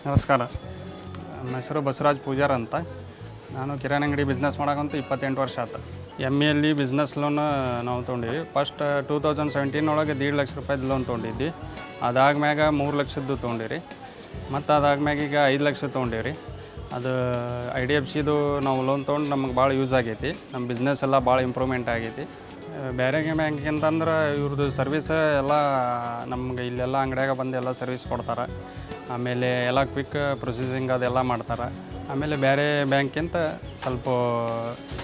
ನಮಸ್ಕಾರ. ನನ್ನ ಹೆಸರು ಬಸವರಾಜ್ ಪೂಜಾರ್ ಅಂತ. ನಾನು ಕಿರಾಣಿ ಅಂಗಡಿ ಬಿಸ್ನೆಸ್ ಮಾಡೋಕ್ಕಂತೂ 28 ವರ್ಷ ಆಯ್ತು. ME ಬಿಸ್ನೆಸ್ ಲೋನ್ ನಾವು ತೊಗೊಂಡಿವಿ. ಫಸ್ಟ್ 2017 ಒಳಗೆ 1.5 ಲಕ್ಷ ರೂಪಾಯಿದು ಲೋನ್ ತೊಗೊಂಡಿದ್ವಿ. ಅದಾದ್ಮ್ಯಾಗ 3 ಲಕ್ಷದ್ದು ತೊಗೊಂಡಿರಿ. ಮತ್ತು ಅದಾದ್ಮ್ಯಾಗ ಈಗ 5 ಲಕ್ಷ ತೊಗೊಂಡಿವಿ. ಅದು IDFCದು ನಾವು ಲೋನ್ ತೊಗೊಂಡು ನಮಗೆ ಭಾಳ ಯೂಸ್ ಆಗೈತಿ. ನಮ್ಮ ಬಿಸ್ನೆಸ್ ಎಲ್ಲ ಭಾಳ ಇಂಪ್ರೂವ್ಮೆಂಟ್ ಆಗೈತಿ. ಬೇರೆ ಬ್ಯಾಂಕಿಂತಂದ್ರೆ ಇವ್ರದ್ದು ಸರ್ವಿಸ್ ಎಲ್ಲ ನಮ್ಗೆ ಇಲ್ಲೆಲ್ಲ ಅಂಗಡಿಯಾಗ ಬಂದು ಎಲ್ಲ ಸರ್ವಿಸ್ ಕೊಡ್ತಾರೆ. ಆಮೇಲೆ ಎಲ್ಲ ಕ್ವಿಕ್ ಪ್ರೊಸೆಸಿಂಗ್ ಅದೆಲ್ಲ ಮಾಡ್ತಾರೆ. ಆಮೇಲೆ ಬೇರೆ ಬ್ಯಾಂಕಿಂತ ಸ್ವಲ್ಪ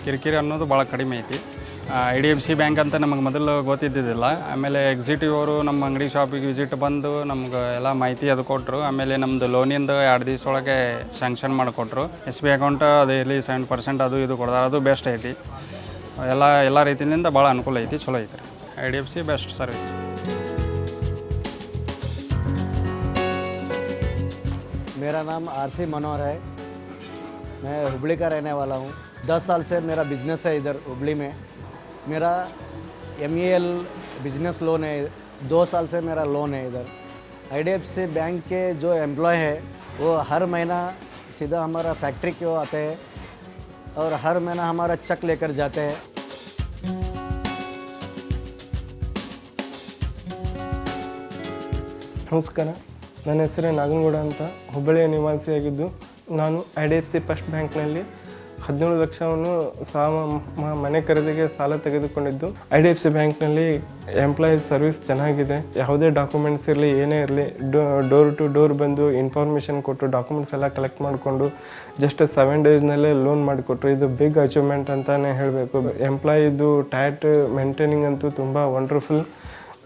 ಕಿರಿಕಿರಿ ಅನ್ನೋದು ಭಾಳ ಕಡಿಮೆ ಐತಿ. IDFC ಬ್ಯಾಂಕ್ ಅಂತ ನಮಗೆ ಮೊದಲು ಗೊತ್ತಿದ್ದಿದ್ದಿಲ್ಲ. ಆಮೇಲೆ ಎಕ್ಸಿಕ್ಯೂಟಿವ್ ಅವರು ನಮ್ಮ ಅಂಗಡಿ ಶಾಪಿಗೆ ವಿಸಿಟ್ ಬಂದು ನಮ್ಗೆ ಎಲ್ಲ ಮಾಹಿತಿ ಅದು ಕೊಟ್ಟರು. ಆಮೇಲೆ ನಮ್ಮದು ಲೋನಿಂದ 2 ದಿವಸ ಒಳಗೆ ಸ್ಯಾಂಕ್ಷನ್ ಮಾಡಿಕೊಟ್ರು. SB ಅಕೌಂಟ್ ಅದೇಲಿ 7% ಅದು ಇದು ಕೊಡ್ತಾರೆ. ಅದು ಬೆಸ್ಟ್ ಐತಿ. ಎಲ್ಲ ರೀತಿಯಿಂದ ಭಾಳ ಅನುಕೂಲ ಐತಿ, ಚಲೋ ಐತಿ ರೀ. IDFC best service. मेरा नाम RC मनोहर है. मैं हुबली का रहने वाला हूँ. 10 साल से मेरा बिज़नेस है इधर हुबली में. मेरा MEL बिज़नेस लोन है. 2 साल से मेरा लोन है इधर. IDFC बैंक के जो एम्प्लॉय है वो हर महीना सीधा हमारा फैक्ट्री को आते हैं और हर महीना हमारा चेक लेकर जाते हैं. ನಮಸ್ಕಾರ. ನನ್ನ ಹೆಸರು ನಾಗನಗೌಡ ಅಂತ, ಹುಬ್ಬಳ್ಳಿಯ ನಿವಾಸಿಯಾಗಿದ್ದು ನಾನು IDFC ಫಸ್ಟ್ ಬ್ಯಾಂಕ್ನಲ್ಲಿ 17 ಲಕ್ಷವನ್ನು ಮನೆ ಖರೀದಿಗೆ ಸಾಲ ತೆಗೆದುಕೊಂಡಿದ್ದು. IDFC ಬ್ಯಾಂಕ್ನಲ್ಲಿ ಎಂಪ್ಲಾಯೀಸ್ ಸರ್ವಿಸ್ ಚೆನ್ನಾಗಿದೆ. ಯಾವುದೇ ಡಾಕ್ಯುಮೆಂಟ್ಸ್ ಇರಲಿ ಏನೇ ಇರಲಿ ಡೋರ್ ಟು ಡೋರ್ ಬಂದು ಇನ್ಫಾರ್ಮೇಷನ್ ಕೊಟ್ಟು ಡಾಕ್ಯುಮೆಂಟ್ಸ್ ಎಲ್ಲ ಕಲೆಕ್ಟ್ ಮಾಡಿಕೊಂಡು ಜಸ್ಟ್ 7 ಡೇಸ್ನಲ್ಲೇ ಲೋನ್ ಮಾಡಿಕೊಟ್ರು. ಇದು ಬಿಗ್ ಅಚೀವ್ಮೆಂಟ್ ಅಂತಲೇ ಹೇಳಬೇಕು. ಎಂಪ್ಲಾಯಿದು ಟ್ಯಾಟ್ ಮೇಂಟೈನಿಂಗ್ ಅಂತೂ ತುಂಬ ವಂಡರ್ಫುಲ್.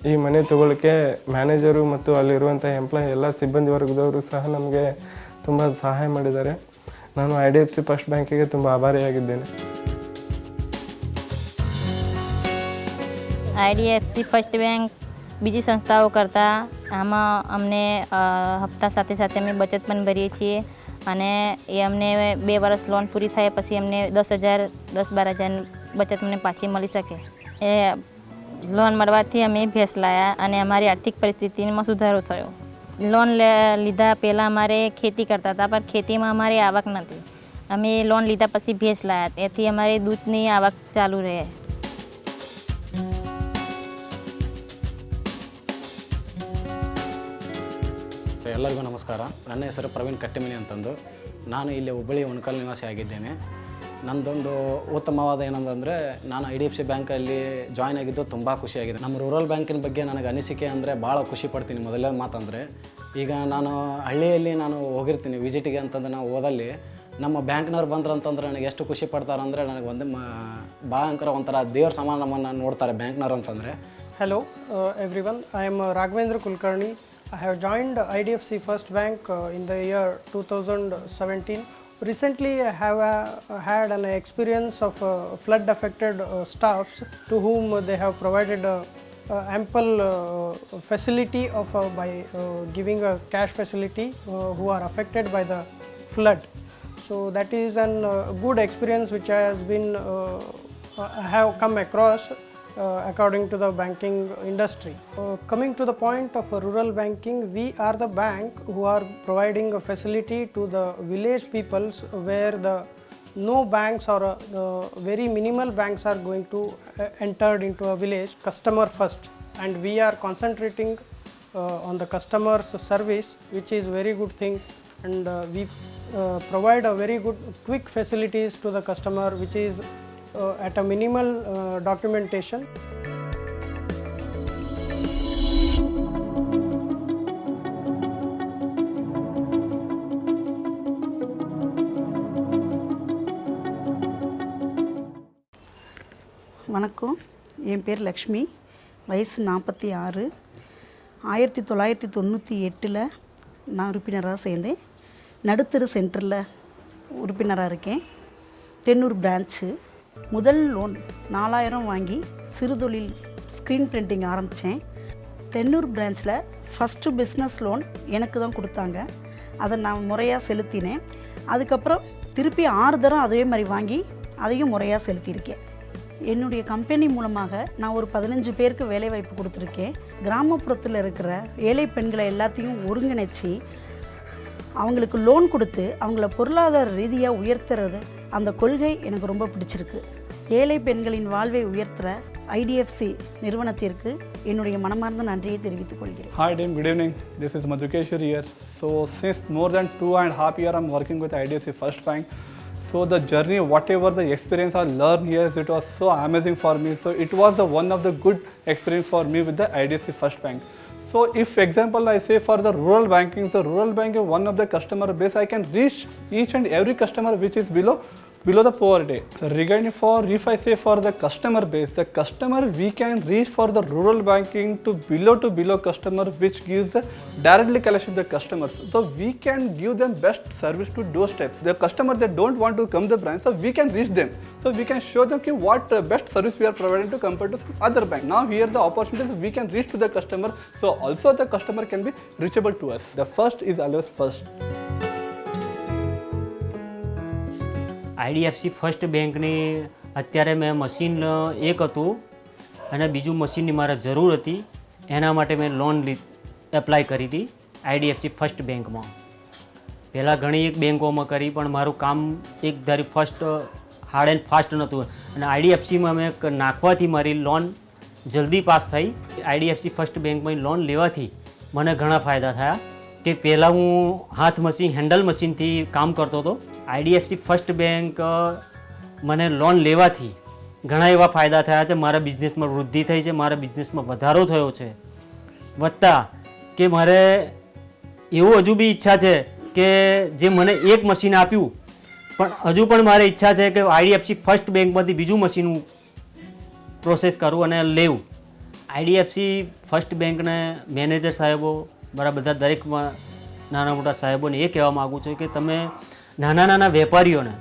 ಈ ಮನೆ ತೊಗೊಳ್ಳೋಕ್ಕೆ ಮ್ಯಾನೇಜರು ಮತ್ತು ಅಲ್ಲಿರುವಂಥ ಎಂಪ್ಲಾಯ್ ಎಲ್ಲ ಸಿಬ್ಬಂದಿ ವರ್ಗದವರು ಸಹ ನಮಗೆ ತುಂಬ ಸಹಾಯ ಮಾಡಿದ್ದಾರೆ. ನಾನು IDFC ಫಸ್ಟ್ ಬ್ಯಾಂಕಿಗೆ ತುಂಬ ಆಭಾರಿಯಾಗಿದ್ದೇನೆ. IDFC ફર્સ્ટ બેંક બીજી સંસ્થાઓ કરતાં આમાં અમને હપ્તા સાથે સાથે અમે બચત પણ ભરીએ છીએ અને એ અમને 2 વર્ષ લોન પૂરી થાય પછી અમને 10,000-12,000 બચત અમને પાછી મળી શકે. એ લોન મળવાથી અમે ભેંસ લાયા અને અમારી આર્થિક પરિસ્થિતિમાં સુધારો થયો. લોન લીધા પહેલાં અમારે ખેતી કરતા હતા, પણ ખેતીમાં અમારી આવક નથી. અમે લોન લીધા પછી ભેંસ લાયા, તેથી અમારી દૂધની આવક ચાલુ રહે. ಎಲ್ಲರಿಗೂ ನಮಸ್ಕಾರ. ನನ್ನ ಹೆಸರು ಪ್ರವೀಣ್ ಕಟ್ಟಿಮನಿ ಅಂತಂದು. ನಾನು ಇಲ್ಲಿ ಹುಬ್ಬಳ್ಳಿ ಉಣಕಲ್ ನಿವಾಸಿ ಆಗಿದ್ದೇನೆ. ನನ್ನದೊಂದು ಉತ್ತಮವಾದ ಏನಂದರೆ ನಾನು IDFC ಬ್ಯಾಂಕಲ್ಲಿ ಜಾಯ್ನ್ ಆಗಿದ್ದು ತುಂಬ ಖುಷಿಯಾಗಿದೆ. ನಮ್ಮ ರೂರಲ್ ಬ್ಯಾಂಕಿನ ಬಗ್ಗೆ ನನಗೆ ಅನಿಸಿಕೆ ಅಂದರೆ ಭಾಳ ಖುಷಿ ಪಡ್ತೀನಿ. ಮೊದಲನೇ ಮಾತಂದರೆ ಈಗ ನಾನು ಹಳ್ಳಿಯಲ್ಲಿ ನಾನು ಹೋಗಿರ್ತೀನಿ ವಿಸಿಟಿಗೆ ಅಂತಂದ್ರೆ ನಾವು ಹೋದಲ್ಲಿ ನಮ್ಮ ಬ್ಯಾಂಕ್ನವ್ರು ಬಂದ್ರಂತಂದ್ರೆ ನನಗೆ ಎಷ್ಟು ಖುಷಿ ಪಡ್ತಾರೆ ಅಂದರೆ ನನಗೆ ಒಂದು ಭಯಂಕರ ಒಂಥರ ದೇವ್ರ ಸಮಾನ ನಮ್ಮನ್ನು ನೋಡ್ತಾರೆ ಬ್ಯಾಂಕ್ನವ್ರು ಅಂತಂದರೆ. Hello everyone, I am Raghavendra Kulkarni. I have joined IDFC First Bank in the year 2017. Recently I have had an experience of flood affected staffs to whom they have provided ample facility of by giving a cash facility who are affected by the flood. So that is an good experience which has been I have come across according to the banking industry. Coming to the point of rural banking, we are the bank who are providing a facility to the village peoples where the no banks or very minimal banks are going to entered into a village. Customer first, and we are concentrating on the customer's service, which is very good thing, and we provide a very good quick facilities to the customer, which is at a minimal documentation. வணக்கம், என் பேர் லக்ஷ்மி. வயசு 46. 1998 நான் உறுப்பினராக சேர்ந்தேன். நடுத்தரு சென்டரில் உறுப்பினராக இருக்கேன். Thennur branch. முதல் லோன் 4000 வாங்கி சிறுதொழில் ஸ்க்ரீன் பிரிண்டிங் ஆரம்பித்தேன். தென்னூர் பிரான்ச்சில் ஃபஸ்ட்டு பிஸ்னஸ் லோன் எனக்கு தான் கொடுத்தாங்க. அதை நான் முறையாக செலுத்தினேன். அதுக்கப்புறம் திருப்பி 6 தரம் அதே மாதிரி வாங்கி அதையும் முறையாக செலுத்தியிருக்கேன். என்னுடைய கம்பெனி மூலமாக நான் ஒரு 15 பேருக்கு வேலைவாய்ப்பு கொடுத்துருக்கேன். கிராமப்புறத்தில் இருக்கிற ஏழை பெண்களை எல்லாத்தையும் ஒருங்கிணைச்சி அவங்களுக்கு லோன் கொடுத்து அவங்கள பொருளாதார ரீதியாக உயர்த்துறது அந்த கொள்கை எனக்கு ரொம்ப பிடிச்சிருக்கு. ஏழை பெண்களின் வாழ்வை உயர்த்துகிற ஐடிஎஃப்சி நிறுவனத்திற்கு என்னுடைய மனமார்ந்த நன்றியை தெரிவித்துக் கொள்கிறேன். Hi team, good evening. This is Madhukeshwar here. So since more than 2.5 years I'm working with IDFC First Bank. So the journey, whatever the experience I learned here, it was so amazing for me. So it was one of the good experience for me with the IDFC First Bank. So if example I say for the rural banking, so rural banking one of the customer base I can reach each and every customer which is below the poverty. So regarding for if I say for the customer base, the customer we can reach for the rural banking to below customer which gives the directly collection the customers. So we can give them best service to doorsteps. The customer they don't want to come the branch, so we can reach them. So we can show them what best service we are providing to compare to some other bank. Now here the opportunities we can reach to the customer. So also the customer can be reachable to us. The first is always first. IDFC first બેંકની અત્યારે મેં machine એક હતું અને બીજું મશીનની મારે જરૂર હતી, એના માટે મેં લોન એપ્લાય કરી હતી આઈડીએફસી ફર્સ્ટ બેંકમાં. પહેલાં ઘણી એક બેંકોમાં કરી પણ મારું કામ એક ધારી ફર્સ્ટ હાર્ડ એન્ડ ફાસ્ટ નહોતું અને આઈડીએફસીમાં મેં નાખવાથી મારી લોન જલ્દી પાસ થઈ. આઈડીએફસી ફર્સ્ટ બેંકમાં લોન લેવાથી મને ઘણા ફાયદા થયા કે પહેલાં હું હાથ મશીન હેન્ડલ મશીનથી કામ કરતો હતો. આઈડીએફસી ફર્સ્ટ બેંક મને લોન લેવાથી ઘણા એવા ફાયદા થયા છે. મારા બિઝનેસમાં વૃદ્ધિ થઈ છે, મારા બિઝનેસમાં વધારો થયો છે. વધતા કે મારે એવું હજુ બી ઈચ્છા છે કે જે મને એક મશીન આપ્યું પણ હજુ પણ મારે ઈચ્છા છે કે આઈડીએફસી ફર્સ્ટ બેંકમાંથી બીજું મશીન હું પ્રોસેસ કરું અને લેવું. આઈડીએફસી ફર્સ્ટ બેંકને મેનેજર સાહેબો મારા બધા દરેક નાના મોટા સાહેબોને એ કહેવા માગું છું કે તમે નાના વેપારીઓને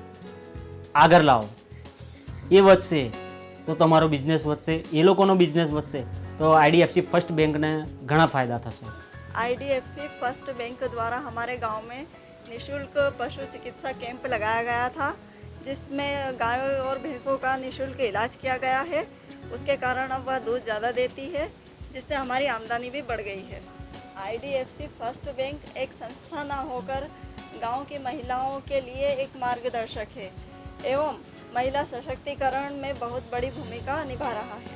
આગળ લાવો. એ વધશે તો તમારો બિઝનેસ વધશે, એ લોકોનો બિઝનેસ વધશે તો આઈડીએફસી ફર્સ્ટ બેંકને ઘણા ફાયદા થશે. आईडीएफसी फर्स्ट बैंक द्वारा हमारे गांव में निशुल्क पशु चिकित्सा कैंप लगाया गया था, जिसमें गायों और भैंसों का निशुल्क इलाज किया गया है. उसके कारण अब वह दूध ज़्यादा देती है, जिससे हमारी आमदनी भी बढ़ गई है. आईडीएफसी फर्स्ट बैंक एक संस्था ना होकर गांव की महिलाओं के लिए एक मार्गदर्शक है एवं महिला सशक्तिकरण में बहुत बड़ी भूमिका निभा रहा है.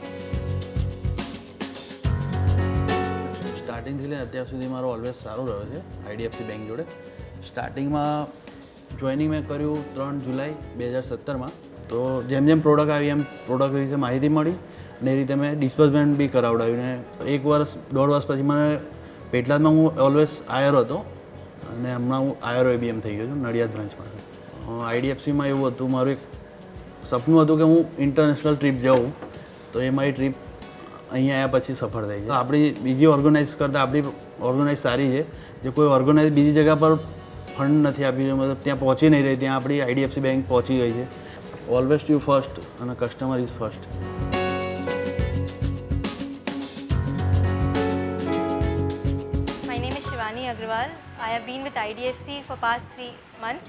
સ્ટાર્ટિંગથી લઈને અત્યાર સુધી મારો ઓલવેઝ સારો રહ્યો છે આઈડીએફસી બેંક જોડે. સ્ટાર્ટિંગમાં જોઈનિંગ મેં કર્યું 3 જુલાઈ 2017માં. તો જેમ જેમ પ્રોડક્ટ આવી એમ પ્રોડક્ટ વિશે માહિતી મળી અને એ રીતે મેં ડિસ્બર્સમેન્ટ બી કરાવડાવ્યું ને 1 વર્ષ 1.5 વર્ષ પછી મને પેટલાદમાં હું ઓલવેઝ આયરો હતો અને હમણાં હું આયરો એબીએમ થઈ ગયો છું નડિયાદ બ્રાન્ચમાં. આઈડીએફસીમાં એવું હતું, મારું એક સપનું હતું કે હું ઇન્ટરનેશનલ ટ્રીપ જાઉં, તો એ મારી ટ્રીપ અહીંયા આવ્યા પછી સફળ થઈ છે. આપણી બીજી ઓર્ગેનાઇઝ કરતાં આપણી ઓર્ગેનાઇઝ સારી છે. જે કોઈ ઓર્ગેનાઇઝ બીજી જગ્યા પર ફંડ નથી આપી, મતલબ ત્યાં પહોંચી નહીં રહી, ત્યાં આપણી આઈડીએફસી બેંક પહોંચી ગઈ છે. ઓલવેઝ યુ ફર્સ્ટ અને customer is first. My name is Shivani Agrawal. I have been with IDFC for past 3 months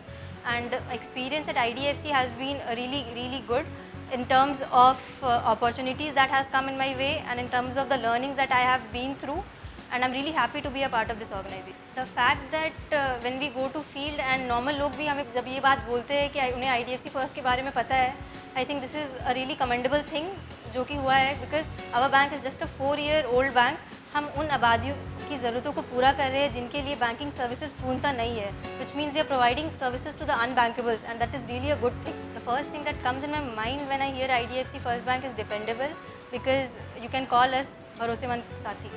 and experience at IDFC has been really good in terms of opportunities that has come in my way and in terms of the learnings that I have been through, and I'm really happy to be a part of this organization. The fact that when we go to field and normal लोग भी हमें जब ये बात बोलते हैं कि उन्हें IDFC फर्स्ट के बारे में पता है, I think this is a really commendable thing जो कि हुआ है, because our bank is just a 4-year-old bank. हम उन आबादियों की ज़रूरतों को पूरा कर रहे हैं जिनके लिए बैंकिंग सर्विसेज पूर्णता नहीं है, which means they are providing services to the unbankables, and that is really a good thing. The first thing that comes in my mind when I hear IDFC First Bank is dependable, because you can call us भरोसेमंद साथी.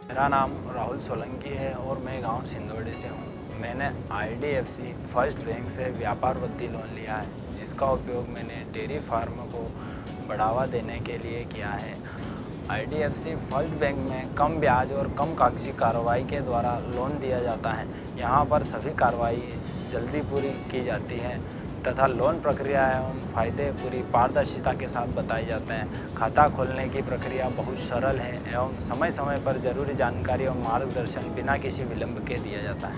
मेरा नाम राहुल सोलंकी है और मैं गांव सिंदोड़ी से हूँ. मैंने आईडीएफसी फर्स्ट बैंक से व्यापार वृद्धि लोन लिया है, जिसका उपयोग मैंने डेयरी फार्म को बढ़ावा देने के लिए किया है. आईडीएफसी फर्स्ट बैंक में कम ब्याज और कम कागजी कार्रवाई के द्वारा लोन दिया जाता है. यहाँ पर सभी कार्रवाई जल्दी पूरी की जाती है तथा लोन प्रक्रिया एवं फ़ायदे पूरी पारदर्शिता के साथ बताए जाते हैं. खाता खोलने की प्रक्रिया बहुत सरल है एवं समय समय पर ज़रूरी जानकारी और मार्गदर्शन बिना किसी विलंब के दिया जाता है.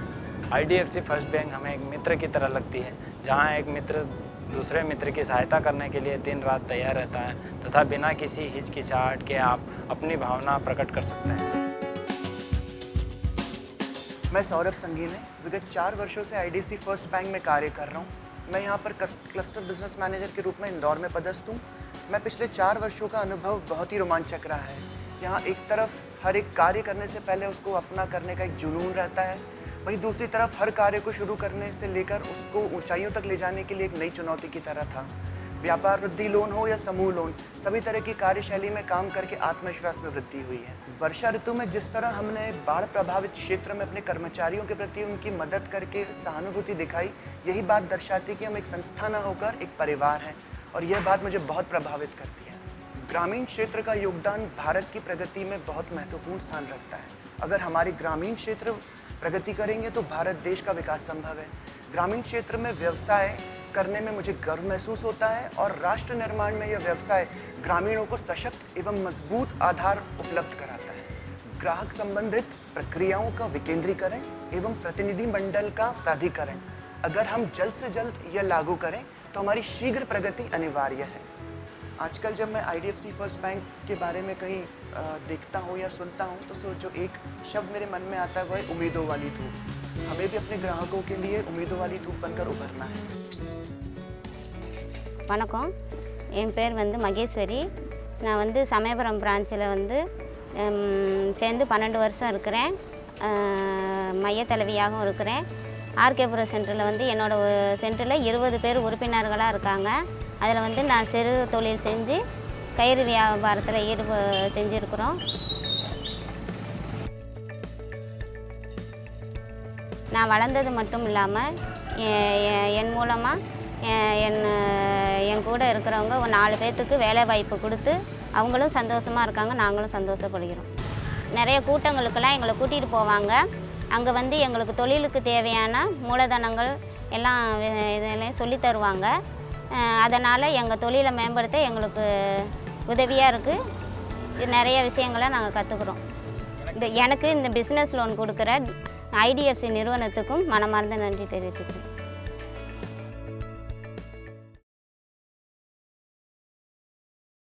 आईडीएफसी फर्स्ट बैंक हमें एक मित्र की तरह लगती है, जहां एक मित्र दूसरे मित्र की सहायता करने के लिए दिन रात तैयार रहता है तथा बिना किसी हिचकिचाहट के आप अपनी भावना प्रकट कर सकते हैं. मैं सौरभ संगीने विगत 4 वर्षों से आईडीएफसी फर्स्ट बैंक में कार्य कर रहा हूँ। मैं यहाँ पर क्लस्टर बिजनेस मैनेजर के रूप में इंदौर में पदस्थ हूँ। मैं पिछले 4 वर्षों का अनुभव बहुत ही रोमांचक रहा है। यहाँ एक तरफ हर एक कार्य करने से पहले उसको अपना करने का एक जुनून रहता है, वहीं दूसरी तरफ हर कार्य को शुरू करने से लेकर उसको ऊंचाइयों तक ले जाने के लिए एक नई चुनौती की तरह था। व्यापार वृद्धि लोन हो या समूह लोन, सभी तरह की कार्यशैली में काम करके आत्मविश्वास में वृद्धि हुई है। वर्षा ऋतु में जिस तरह हमने बाढ़ प्रभावित क्षेत्र में अपने कर्मचारियों के प्रति उनकी मदद करके सहानुभूति दिखाई, यही बात दर्शाती कि हम एक संस्था न होकर एक परिवार हैं, और यह बात मुझे बहुत प्रभावित करती है। ग्रामीण क्षेत्र का योगदान भारत की प्रगति में बहुत महत्वपूर्ण स्थान रखता है। अगर हमारे ग्रामीण क्षेत्र प्रगति करेंगे तो भारत देश का विकास संभव है। ग्रामीण क्षेत्र में व्यवसाय करने में मुझे गर्व महसूस होता है, और राष्ट्र निर्माण में यह व्यवसाय ग्रामीणों को सशक्त एवं मजबूत आधार उपलब्ध कराता है। ग्राहक संबंधित प्रक्रियाओं का विकेंद्रीकरण एवं प्रतिनिधि मंडल का प्राधिकरण, अगर हम जल्द से जल्द यह लागू करें तो हमारी शीघ्र प्रगति अनिवार्य है। आजकल जब मैं आईडीएफसी फर्स्ट बैंक के बारे में कहीं देखता हूँ या सुनता हूँ तो जो एक शब्द मेरे मन में आता है वह है उम्मीदों वाली धूप। हमें भी अपने ग्राहकों के लिए उम्मीदों वाली धूप बनकर उभरना है। வணக்கம், என் பேர் வந்து மகேஸ்வரி. நான் வந்து சமயபுரம் பிரான்ச்சில் வந்து சேர்ந்து 12 வருஷம் இருக்கிறேன். மைய தலைவியாகவும் இருக்கிறேன். ஆர்கேபுரம் சென்டரில் வந்து என்னோடய சென்டரில் 20 பேர் உறுப்பினர்களாக இருக்காங்க. அதில் வந்து நான் சிறு தொழில் செஞ்சு கயிறு வியாபாரத்தில் செஞ்சுருக்குறோம். நான் வளர்ந்தது மட்டும் இல்லாமல் என் மூலமாக என் கூட இருக்கிறவங்க ஒரு 4 பேர்த்துக்கு வேலை வாய்ப்பு கொடுத்து அவங்களும் சந்தோஷமாக இருக்காங்க, நாங்களும் சந்தோஷப்படுகிறோம். நிறைய கூட்டங்களுக்கெல்லாம் எங்களை கூட்டிகிட்டு போவாங்க. அங்கே வந்து எங்களுக்கு தொழிலுக்கு தேவையான மூலதனங்கள் எல்லாம் இதெல்லாம் சொல்லித் தருவாங்க. அதனால் எங்கள் தொழிலை மேம்படுத்த எங்களுக்கு உதவியாக இருக்குது. நிறைய விஷயங்களை நாங்கள் கற்றுக்குறோம். எனக்கு இந்த பிஸ்னஸ் லோன் கொடுக்குற ஐடிஎஃப்சி நிறுவனத்துக்கும் மனமார்ந்த நன்றி தெரிவித்துக்கிறேன்.